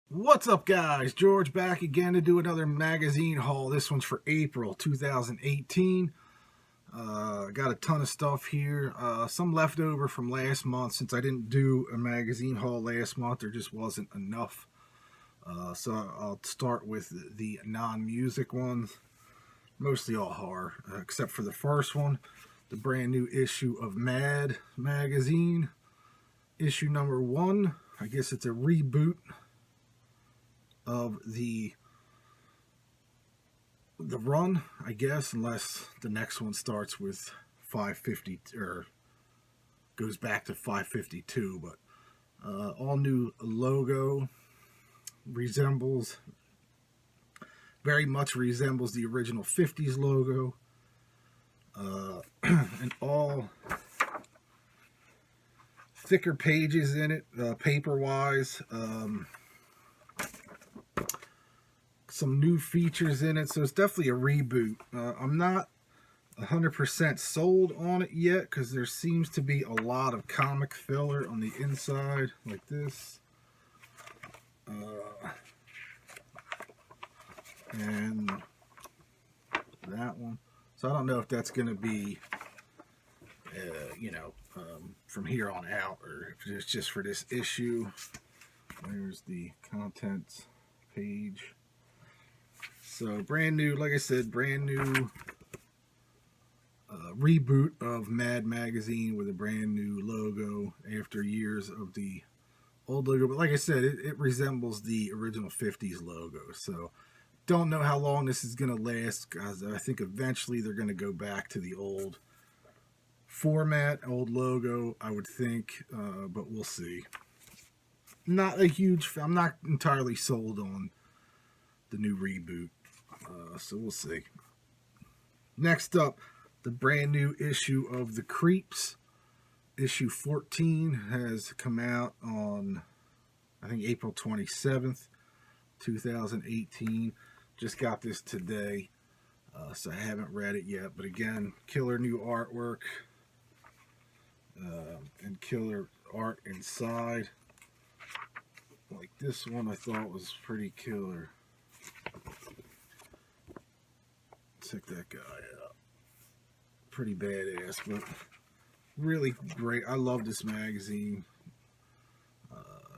What's up, guys? George back again to do another magazine haul. This one's for April 2018. Got a ton of stuff here. Some leftover from last month since I didn't do a magazine haul last month. There just wasn't enough. So I'll start with the non-music ones. Mostly all horror, except for the first one. The brand new issue of Mad magazine. Issue number 1. I guess it's a reboot of the run, I guess, unless the next one starts with 550 or goes back to 552. But all new logo, very much resembles the original 50s logo, and all thicker pages in it, paper wise. Some new features in it, so it's definitely a reboot. I'm not 100% sold on it yet because there seems to be a lot of comic filler on the inside, like this, and that one. So I don't know if that's going to be, from here on out, or if it's just for this issue. There's the contents page. So brand new, like I said, brand new reboot of Mad magazine with a brand new logo after years of the old logo. But like I said, it resembles the original 50s logo. So don't know how long this is going to last, because I think eventually they're going to go back to the old format, old logo, I would think, but we'll see. I'm not entirely sold on the new reboot. So we'll see. Next up, the brand new issue of The Creeps. Issue 14 has come out on, I think, April 27th, 2018. Just got this today, so I haven't read it yet. But again, killer new artwork, and killer art inside. Like this one I thought was pretty killer. Check that guy out. Pretty badass, but really great. I love this magazine.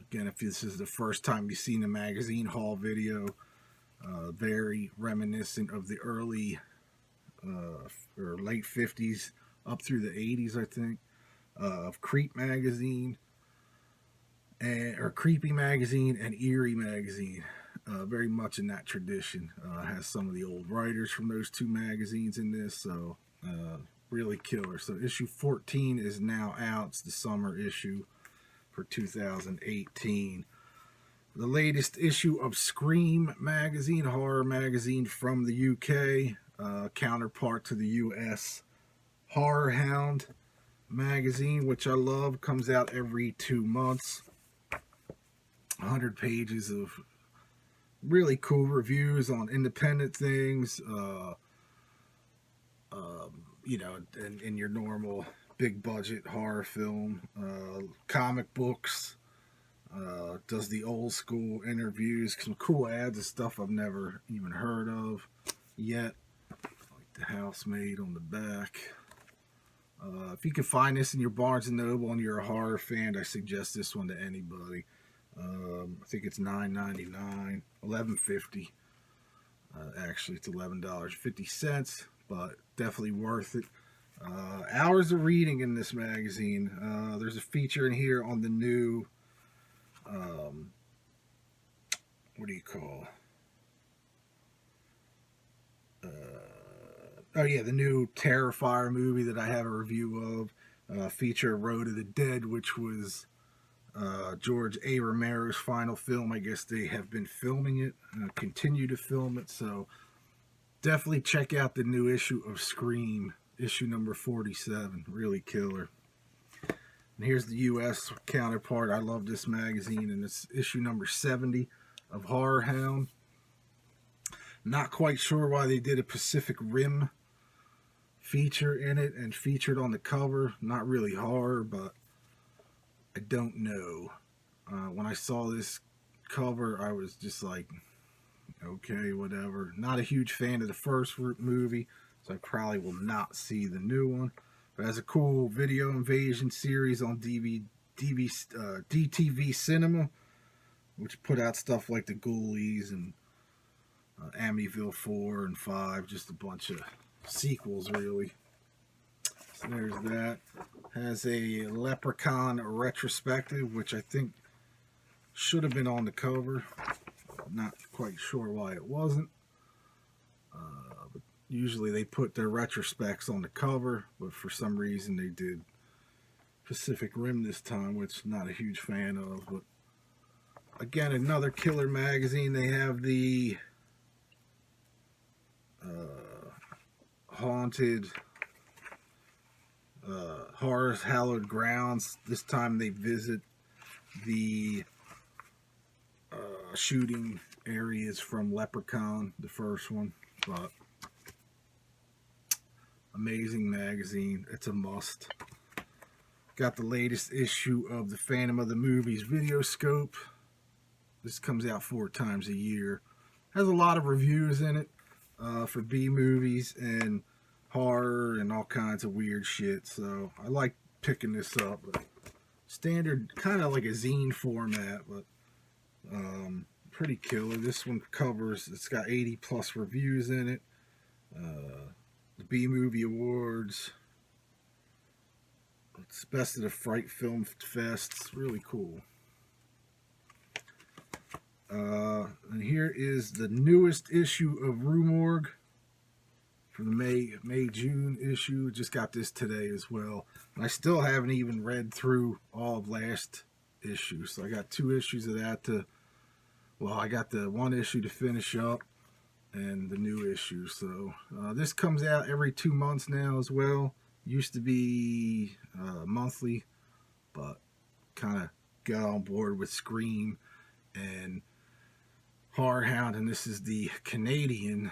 Again, if this is the first time you've seen a magazine haul video, very reminiscent of the early or late 50s up through the 80s, I think, of Creep magazine, or Creepy magazine and Eerie magazine. Very much in that tradition. Has some of the old writers from those two magazines in this, so really killer. So issue 14 is now out. It's the summer issue for 2018. The latest issue of Scream magazine, horror magazine from the UK, counterpart to the US Horror Hound magazine, which I love. Comes out every 2 months. 100 pages of really cool reviews on independent things, in your normal big budget horror film, comic books, does the old school interviews, some cool ads and stuff I've never even heard of yet, like the Housemaid on the back. If you can find this in your Barnes & Noble and you're a horror fan, I suggest this one to anybody. I think it's $9.99, $11.50. Actually, it's $11.50, but definitely worth it. Hours of reading in this magazine. There's a feature in here on the new, what do you call? The new Terrifier movie that I have a review of. Feature Road of the Dead, which was George A. Romero's final film. I guess they have been filming it, continue to film it, so definitely check out the new issue of Scream, issue number 47. Really killer. And here's the US counterpart. I love this magazine, and it's issue number 70 of Horror Hound. Not quite sure why they did a Pacific Rim feature in it and featured on the cover. Not really horror, but I don't know. When I saw this cover, I was just like, okay, whatever. Not a huge fan of the first movie, so I probably will not see the new one. But it has a cool video invasion series on DTV Cinema, which put out stuff like The Ghoulies and Amityville 4 and 5, just a bunch of sequels, really. So there's that. Has a Leprechaun retrospective, which I think should have been on the cover. Not quite sure why it wasn't. But usually they put their retrospects on the cover, but for some reason they did Pacific Rim this time, which I'm not a huge fan of. But again, another killer magazine. They have the Haunted Horrors Hallowed Grounds. This time they visit the shooting areas from Leprechaun, the first one. But amazing magazine. It's a must. Got the latest issue of the Phantom of the Movies Videoscope. This comes out 4 times a year. Has a lot of reviews in it for B movies and horror and all kinds of weird shit. So I like picking this up. But standard, kind of like a zine format, but pretty killer. This one covers, it's got 80 plus reviews in it. The B Movie Awards. It's best of the Fright Film Fest. It's really cool. And here is the newest issue of Rue Morgue for the May-June issue. Just got this today as well. And I still haven't even read through all of last issue. So I got 2 issues of that to, well, I got the 1 issue to finish up and the new issue. So this comes out every 2 months now as well. Used to be monthly, but kind of got on board with Scream and Horror Hound, and this is the Canadian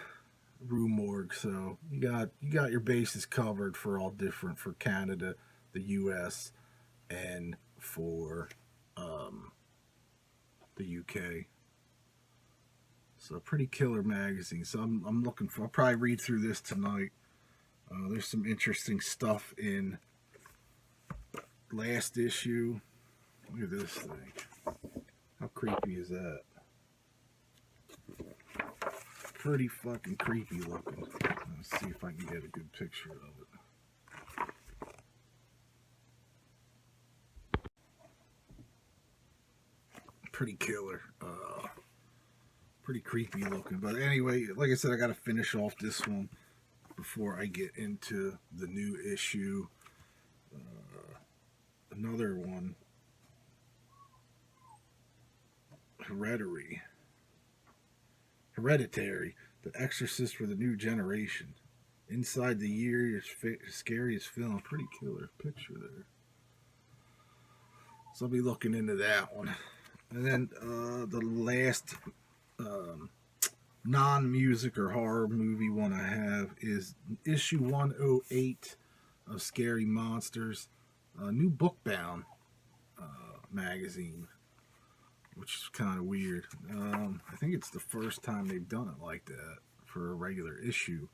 Rue Morgue. So you got your bases covered for all different, for Canada, the US, and for the UK. So pretty killer magazine. So I'm looking for, I'll probably read through this tonight. There's some interesting stuff in last issue. Look at this thing. How creepy is that? Pretty fucking creepy looking. Let's see if I can get a good picture of it. Pretty killer. Pretty creepy looking. But anyway, like I said, I got to finish off this one before I get into the new issue. Another one. Hereditary, The Exorcist for the New Generation. Inside the Year's Scariest Film. Pretty killer picture there. So I'll be looking into that one. And then the last non-music or horror movie one I have is issue 108 of Scary Monsters. New Bookbound magazine, which is kind of weird. I think it's the first time they've done it like that for a regular issue.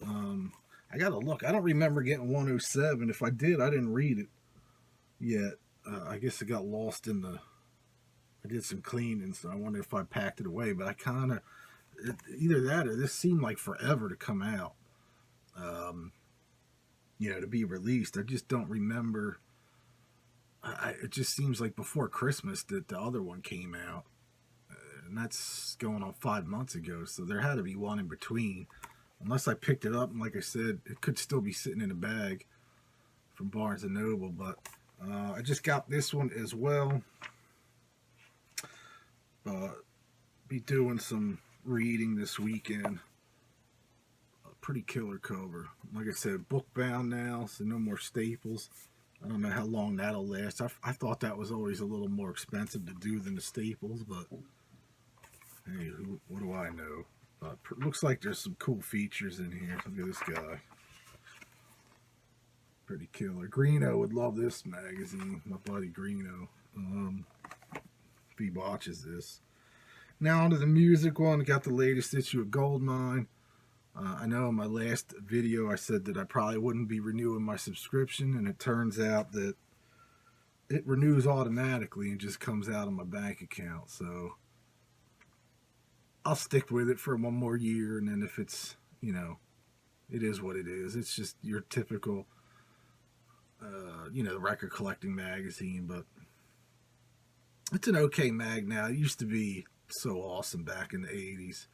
I gotta look. I don't remember getting 107. If I did, I didn't read it yet. I guess it got lost in the... I did some cleaning, so I wonder if I packed it away. But I kind of... Either that or this seemed like forever to come out. To be released. I just don't remember... it just seems like before Christmas that the other one came out. And that's going on 5 months ago, so there had to be one in between. Unless I picked it up, and like I said, it could still be sitting in a bag from Barnes & Noble. But I just got this one as well. Be doing some reading this weekend. A pretty killer cover. Like I said, bookbound now, so no more staples. I don't know how long that'll last. I thought that was always a little more expensive to do than the staples, but hey, what do I know? Looks like there's some cool features in here. Look at this guy. Pretty killer. Greeno would love this magazine. My buddy Greeno. If he watches this. Now onto the music one. Got the latest issue of Goldmine. I know in my last video I said that I probably wouldn't be renewing my subscription, and it turns out that it renews automatically and just comes out on my bank account. So I'll stick with it for one more year, and then if it's, it is what it is. It's just your typical, record collecting magazine, but it's an okay mag now. It used to be so awesome back in the 80s.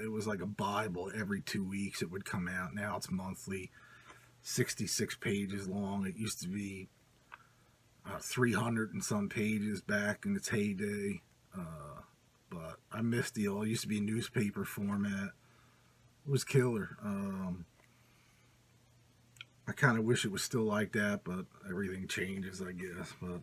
It was like a Bible. Every 2 weeks it would come out. Now it's monthly, 66 pages long. It used to be 300 and some pages back in its heyday. But I missed the old. It used to be newspaper format. It was killer. I kind of wish it was still like that, but everything changes, I guess. But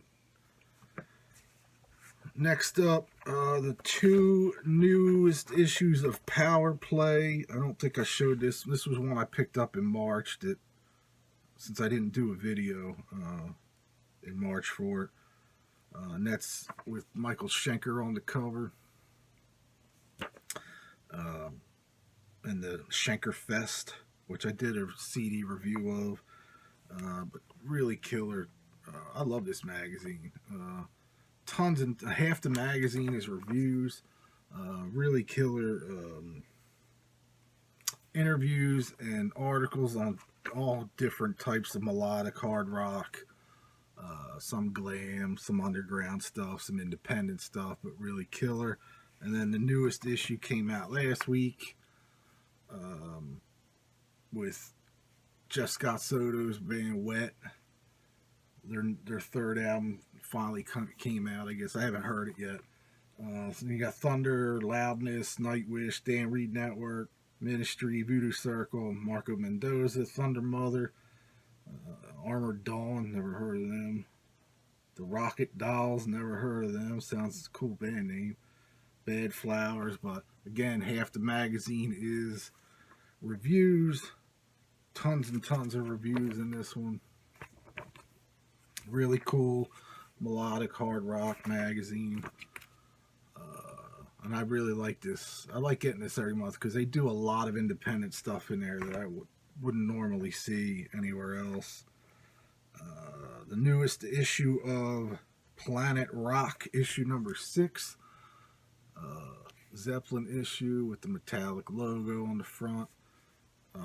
next up, the two newest issues of Power Play. I don't think I showed this. This was one I picked up in March, that since I didn't do a video in March for it. And that's with Michael Schenker on the cover. And the Schenker Fest, which I did a CD review of. But really killer. I love this magazine. Tons, and half the magazine is reviews. Really killer interviews and articles on all different types of melodic hard rock. Some glam, some underground stuff, some independent stuff, but really killer. And then the newest issue came out last week with Jeff Scott Soto's band Wet. Their third album finally came out, I guess. I haven't heard it yet. So you got Thunder, Loudness, Nightwish, Dan Reed Network, Ministry, Voodoo Circle, Marco Mendoza, Thunder Mother, Armored Dawn, never heard of them. The Rocket Dolls, never heard of them. Sounds a cool band name. Bad Flowers, but again, half the magazine is reviews. Tons and tons of reviews in this one. Really cool melodic hard rock magazine. And I really like this. I like getting this every month because they do a lot of independent stuff in there that I wouldn't normally see anywhere else. The newest issue of Planet Rock, issue number 6. Zeppelin issue with the metallic logo on the front.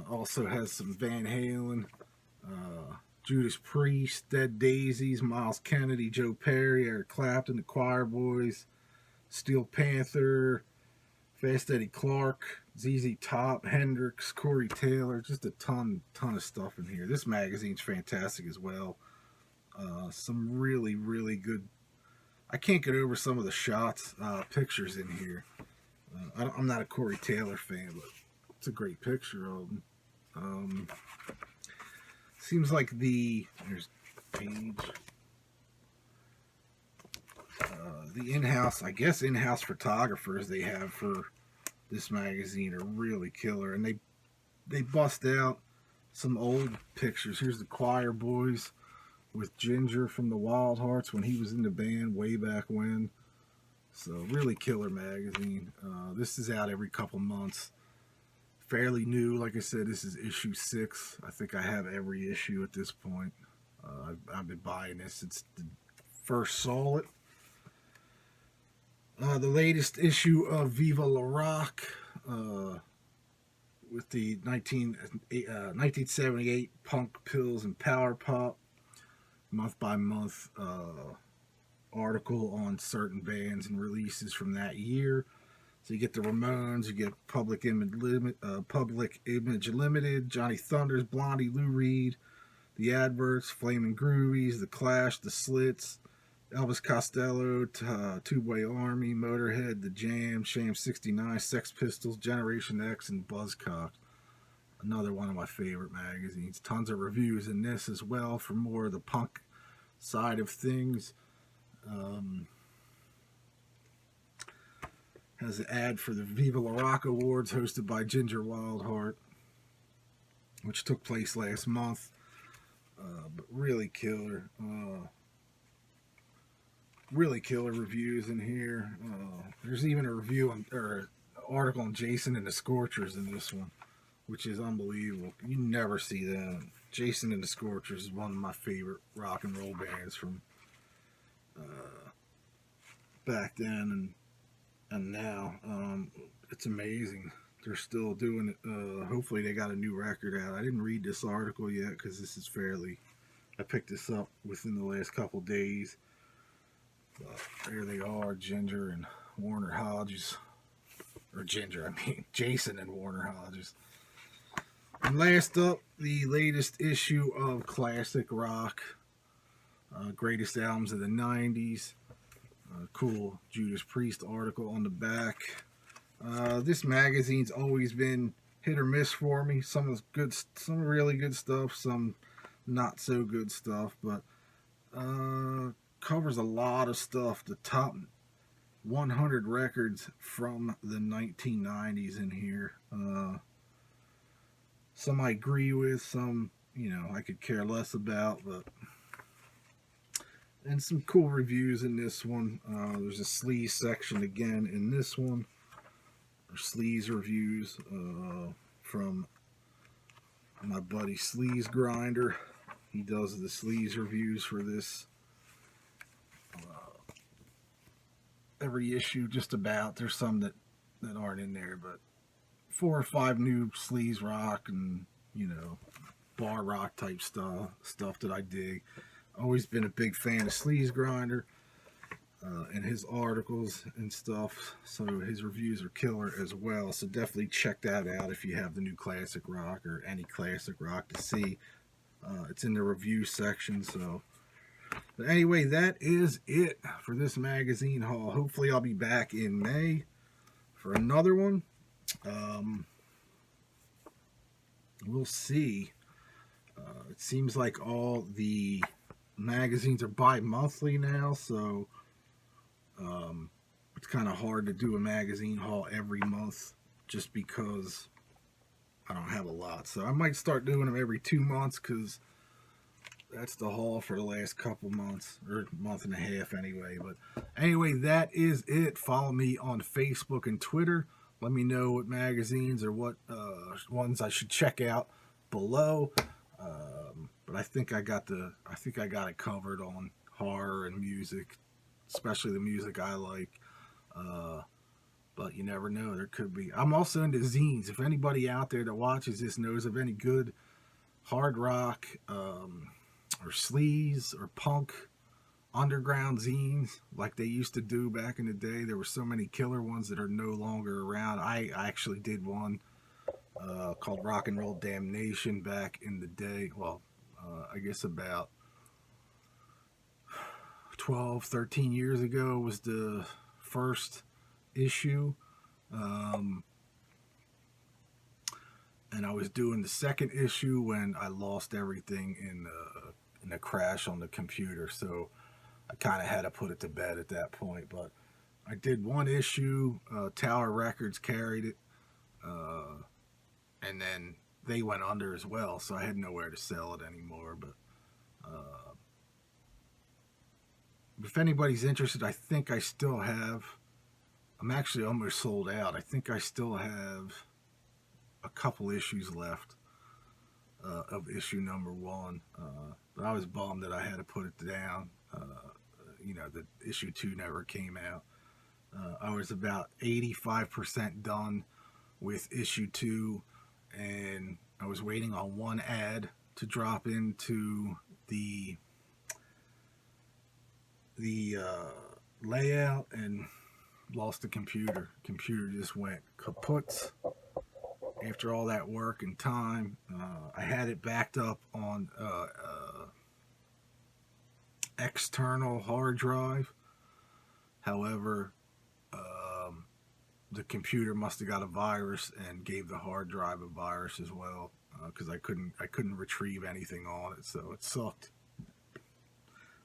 Also has some Van Halen, Judas Priest, Dead Daisies, Miles Kennedy, Joe Perry, Eric Clapton, the Choir Boys, Steel Panther, Fast Eddie Clark, ZZ Top, Hendrix, Corey Taylor. Just a ton of stuff in here. This magazine's fantastic as well. Some really, really good. I can't get over some of the shots, pictures in here. I'm not a Corey Taylor fan, but it's a great picture of him. Seems like there's a page. The in-house photographers they have for this magazine are really killer, and they bust out some old pictures. Here's the Choir Boys with Ginger from the Wild Hearts when he was in the band way back when. So really killer magazine. This is out every couple months. Fairly new. Like I said, this is issue 6. I think I have every issue at this point. I've been buying this since the first saw it. The latest issue of Viva La Rock with the 1978 Punk, Pills, and Power Pop month by month article on certain bands and releases from that year. So you get the Ramones, you get Public Image Limited, Johnny Thunders, Blondie, Lou Reed, the Adverts, Flamin' Groovies, the Clash, the Slits, Elvis Costello, Two Boy Army, Motorhead, The Jam, Sham 69, Sex Pistols, Generation X, and Buzzcocks. Another one of my favorite magazines. Tons of reviews in this as well for more of the punk side of things. Has an ad for the Viva La Rock Awards hosted by Ginger Wildheart, which took place last month. But really killer. really killer reviews in here. There's even a review on, or an article on Jason and the Scorchers in this one, which is unbelievable. You never see that. Jason and the Scorchers is one of my favorite rock and roll bands from back then and now. It's amazing. They're still doing it. Hopefully they got a new record out. I didn't read this article yet because this is fairly... I picked this up within the last couple days. But there they are, Ginger and Warner Hodges. Or Ginger, I mean Jason and Warner Hodges. And last up, the latest issue of Classic Rock. Greatest albums of the 90s. Cool Judas Priest article on the back. This magazine's always been hit or miss for me. Some really good stuff, some not so good stuff, but covers a lot of stuff. The top 100 records from the 1990s in here. Some I agree with, some I could care less about, and some cool reviews in this one. There's a sleaze section again in this one. Sleaze reviews from my buddy Sleaze Grinder. He does the sleaze reviews for this every issue, just about. There's some that aren't in there, but 4 or 5 new sleaze rock and bar rock type stuff that I dig. Always been a big fan of Sleaze Grinder and his articles and stuff, so his reviews are killer as well. So definitely check that out if you have the new Classic Rock or any Classic Rock to see. It's in the review section. So, but anyway, that is it for this magazine haul. Hopefully I'll be back in May for another one. We'll see. It seems like all the magazines are bi-monthly now, so it's kind of hard to do a magazine haul every month just because I don't have a lot. So I might start doing them every 2 months, because that's the haul for the last couple months, or month and a half anyway. But anyway, that is it. Follow me on Facebook and Twitter. Let me know what magazines or what ones I should check out below. But I think I got it covered on horror and music, especially the music I like. But you never know, there could be. I'm also into zines. If anybody out there that watches this knows of any good hard rock or sleaze or punk underground zines like they used to do back in the day, there were so many killer ones that are no longer around. I actually did one called Rock and Roll Damnation back in the day. Well, I guess about 12, 13 years ago was the first issue. And I was doing the second issue when I lost everything in a crash on the computer. So I kind of had to put it to bed at that point. But I did one issue. Tower Records carried it. And then they went under as well, so I had nowhere to sell it anymore. But if anybody's interested, I think I still have... I'm actually almost sold out. I think I still have a couple issues left of issue number 1. But I was bummed that I had to put it down. That issue 2 never came out. I was about 85% done with issue 2, and I was waiting on one ad to drop into the layout, and lost the computer. Computer just went kaput after all that work and time. I had it backed up on external hard drive. However, the computer must have got a virus and gave the hard drive a virus as well, because I couldn't retrieve anything on it, so it sucked.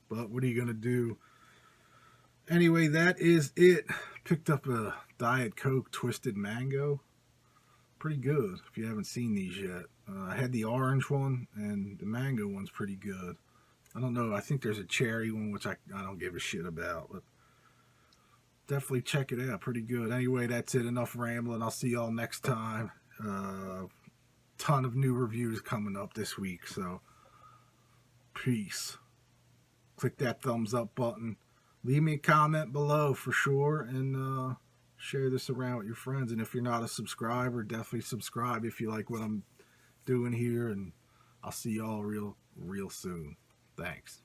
But what are you gonna do? Anyway, that is it. Picked up a Diet Coke Twisted Mango. Pretty good if you haven't seen these yet. I had the orange one, and the mango one's pretty good. I don't know. I think there's a cherry one, which I don't give a shit about. But definitely check it out. Pretty good. Anyway, that's it. Enough rambling. I'll see y'all next time. Ton of new reviews coming up this week. So, peace. Click that thumbs up button. Leave me a comment below for sure. And share this around with your friends. And if you're not a subscriber, definitely subscribe if you like what I'm doing here. And I'll see y'all real soon. Thanks.